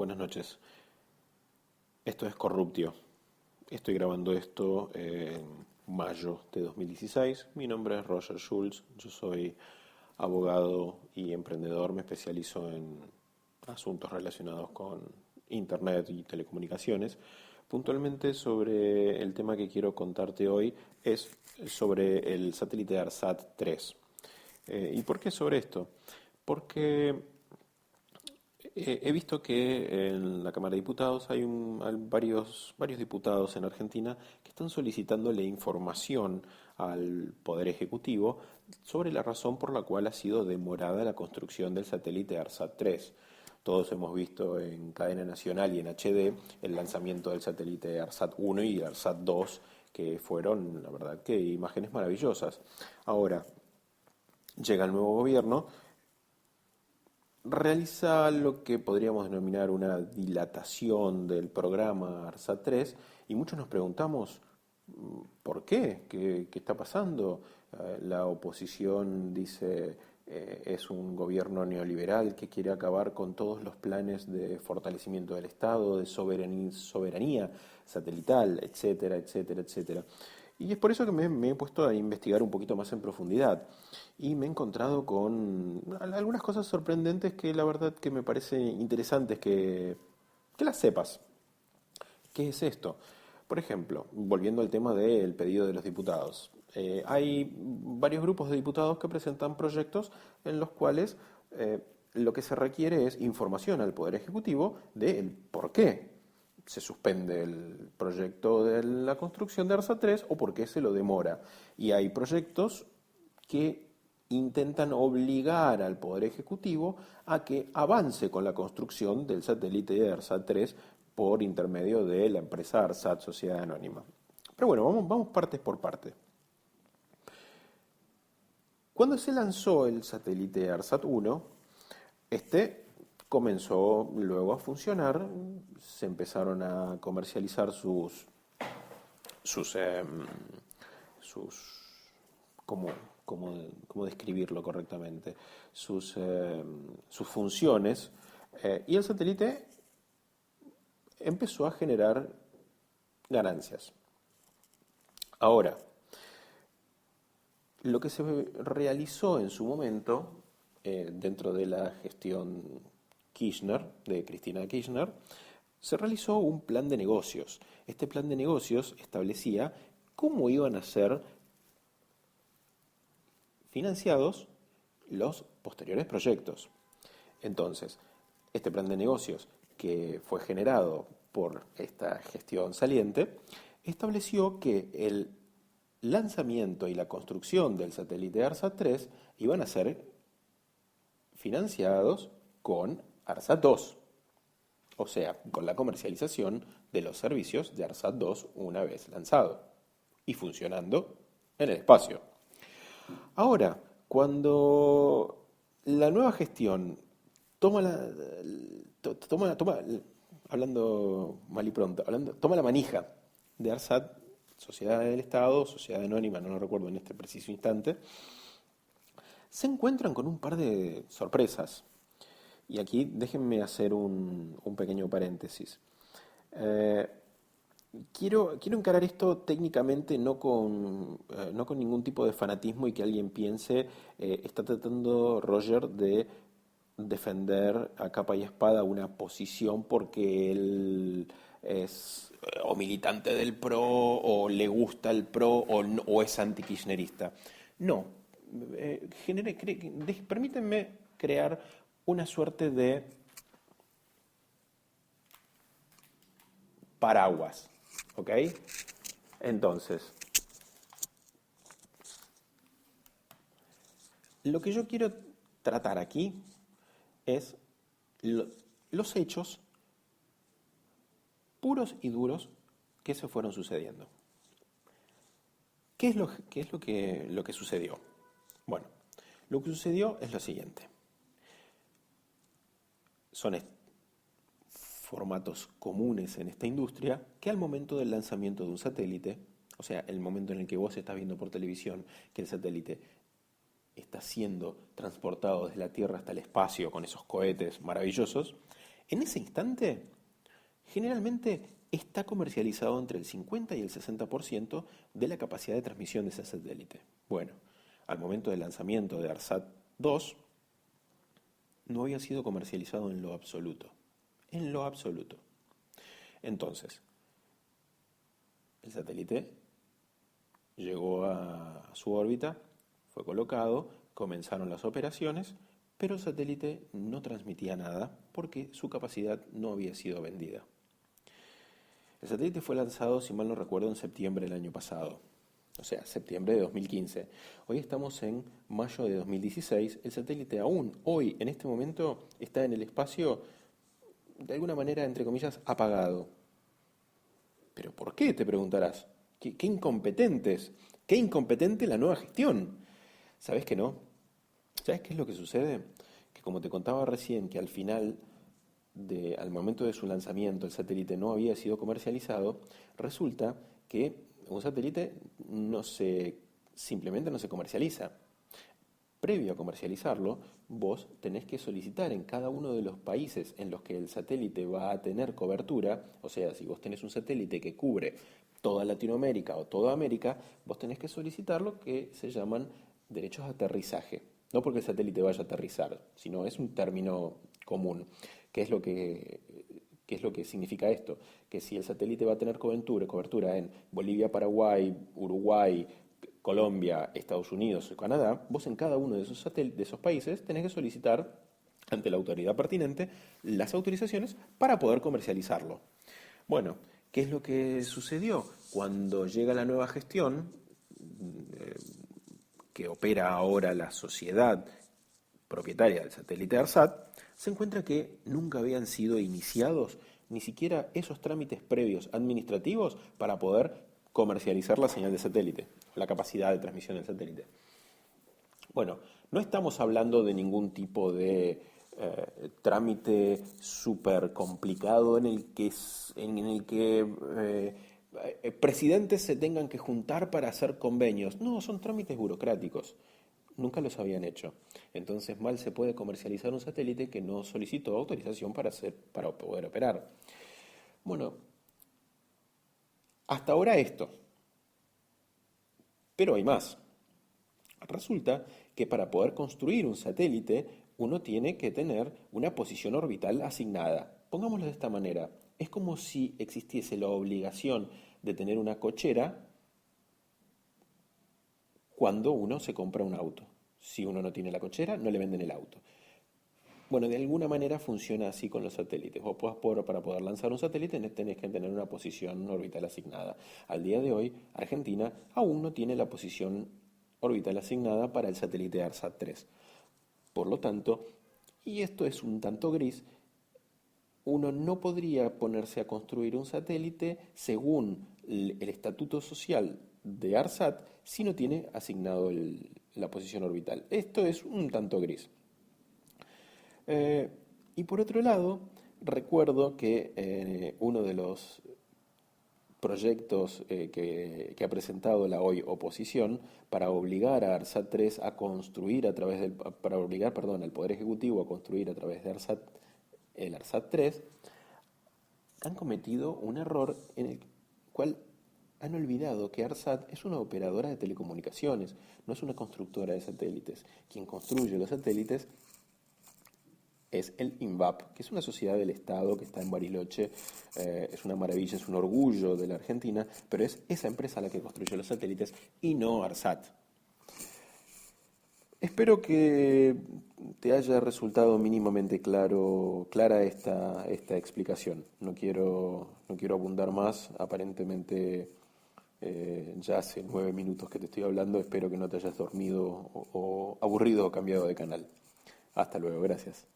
buenas noches. Esto es Corruptio. Estoy grabando esto en mayo de 2016. Mi nombre es Roger Schulz. Yo soy abogado y emprendedor. Me especializo en asuntos relacionados con Internet y telecomunicaciones. Puntualmente sobre el tema que quiero contarte hoy es sobre el satélite ARSAT 3. ¿Y por qué sobre esto? Porque he visto que en la Cámara de Diputados hay varios diputados en Argentina que están solicitándole información al Poder Ejecutivo sobre la razón por la cual ha sido demorada la construcción del satélite ARSAT 3. Todos hemos visto en cadena nacional y en HD el lanzamiento del satélite ARSAT 1 y ARSAT 2, que fueron, la verdad, que imágenes maravillosas. Ahora, llega el nuevo gobierno, realiza lo que podríamos denominar una dilatación del programa ARSAT 3 y muchos nos preguntamos ¿por qué? ¿Qué está pasando? La oposición dice es un gobierno neoliberal que quiere acabar con todos los planes de fortalecimiento del Estado, de soberanía satelital, etcétera, etcétera, etcétera. Y es por eso que me he puesto a investigar un poquito más en profundidad y me he encontrado con algunas cosas sorprendentes que la verdad que me parece interesantes que las sepas. ¿Qué es esto? Por ejemplo, volviendo al tema del pedido de los diputados. Hay varios grupos de diputados que presentan proyectos en los cuales lo que se requiere es información al Poder Ejecutivo del por qué se suspende el proyecto de la construcción de ARSAT 3 o por qué se lo demora. Y hay proyectos que intentan obligar al Poder Ejecutivo a que avance con la construcción del satélite de ARSAT 3 por intermedio de la empresa ARSAT Sociedad Anónima. Pero bueno, vamos partes por parte. Cuando se lanzó el satélite ARSAT 1, este comenzó luego a funcionar, se empezaron a comercializar sus, ¿cómo, cómo describirlo correctamente? Sus funciones, y el satélite empezó a generar ganancias. Ahora, lo que se realizó en su momento, dentro de la gestión Kirchner, de Cristina Kirchner, se realizó un plan de negocios. Este plan de negocios establecía cómo iban a ser financiados los posteriores proyectos. Entonces, este plan de negocios que fue generado por esta gestión saliente, estableció que el lanzamiento y la construcción del satélite ARSAT 3 iban a ser financiados con ARSAT 2, o sea, con la comercialización de los servicios de ARSAT 2 una vez lanzado y funcionando en el espacio. Ahora, cuando la nueva gestión hablando mal y pronto, toma la manija de ARSAT, Sociedad del Estado, Sociedad Anónima, no lo recuerdo en este preciso instante, se encuentran con un par de sorpresas. Y aquí déjenme hacer un pequeño paréntesis. Quiero encarar esto técnicamente, no con ningún tipo de fanatismo y que alguien piense, está tratando Roger de defender a capa y espada una posición porque él es o militante del PRO o le gusta el PRO o es anti-kirchnerista. No, permítanme crear una suerte de paraguas, ¿ok? Entonces, lo que yo quiero tratar aquí es los hechos puros y duros que se fueron sucediendo. ¿Qué es lo que sucedió? Bueno, lo que sucedió es lo siguiente. Son formatos comunes en esta industria que al momento del lanzamiento de un satélite, o sea, el momento en el que vos estás viendo por televisión que el satélite está siendo transportado desde la Tierra hasta el espacio con esos cohetes maravillosos, En ese instante, generalmente está comercializado entre el 50 y el 60% de la capacidad de transmisión de ese satélite. Bueno, al momento del lanzamiento de ARSAT-2, no había sido comercializado en lo absoluto. En lo absoluto. Entonces, el satélite llegó a su órbita, fue colocado, comenzaron las operaciones, pero el satélite no transmitía nada porque su capacidad no había sido vendida. El satélite fue lanzado, si mal no recuerdo, en septiembre del año pasado, o sea, septiembre de 2015. Hoy estamos en mayo de 2016. El satélite aún hoy, en este momento, está en el espacio, de alguna manera, entre comillas, apagado. ¿Pero por qué? Te preguntarás. ¿Qué incompetentes? ¿Qué incompetente la nueva gestión? ¿Sabes que no? ¿Sabes qué es lo que sucede? Que como te contaba recién, que al final, al momento de su lanzamiento, el satélite no había sido comercializado, resulta que un satélite simplemente no se comercializa. Previo a comercializarlo, vos tenés que solicitar en cada uno de los países en los que el satélite va a tener cobertura, o sea, si vos tenés un satélite que cubre toda Latinoamérica o toda América, vos tenés que solicitar lo que se llaman derechos de aterrizaje. No porque el satélite vaya a aterrizar, sino es un término común. ¿Qué es lo que significa esto? Que si el satélite va a tener cobertura en Bolivia, Paraguay, Uruguay, Colombia, Estados Unidos o Canadá, vos en cada uno de esos países tenés que solicitar ante la autoridad pertinente las autorizaciones para poder comercializarlo. Bueno, ¿qué es lo que sucedió? Cuando llega la nueva gestión, eh, que opera ahora la sociedad propietaria del satélite ARSAT, se encuentra que nunca habían sido iniciados ni siquiera esos trámites previos administrativos para poder comercializar la señal de satélite, la capacidad de transmisión del satélite. Bueno, no estamos hablando de ningún tipo de trámite súper complicado en el que presidentes se tengan que juntar para hacer convenios. No, son trámites burocráticos. Nunca los habían hecho. Entonces, mal se puede comercializar un satélite que no solicitó autorización para poder operar. Bueno, hasta ahora esto. Pero hay más. Resulta que para poder construir un satélite, uno tiene que tener una posición orbital asignada. Pongámoslo de esta manera. Es como si existiese la obligación de tener una cochera cuando uno se compra un auto. Si uno no tiene la cochera, no le venden el auto. Bueno, de alguna manera funciona así con los satélites. Para poder lanzar un satélite tenés que tener una posición orbital asignada. Al día de hoy, Argentina aún no tiene la posición orbital asignada para el satélite ARSAT-3. Por lo tanto, y esto es un tanto gris, uno no podría ponerse a construir un satélite según el estatuto social de ARSAT si no tiene asignado la posición orbital. Esto es un tanto gris. Y por otro lado, recuerdo que uno de los proyectos que ha presentado la hoy oposición para obligar a ARSAT-3 a construir para obligar, perdón, al Poder Ejecutivo a construir a través de el ARSAT-3, han cometido un error en el cual han olvidado que ARSAT es una operadora de telecomunicaciones, no es una constructora de satélites. Quien construye los satélites es el INVAP, que es una sociedad del Estado que está en Bariloche, es una maravilla, es un orgullo de la Argentina, pero es esa empresa la que construye los satélites y no ARSAT. Espero que te haya resultado mínimamente clara esta explicación. No quiero abundar más, aparentemente ya hace 9 minutos que te estoy hablando, espero que no te hayas dormido o aburrido o cambiado de canal. Hasta luego, gracias.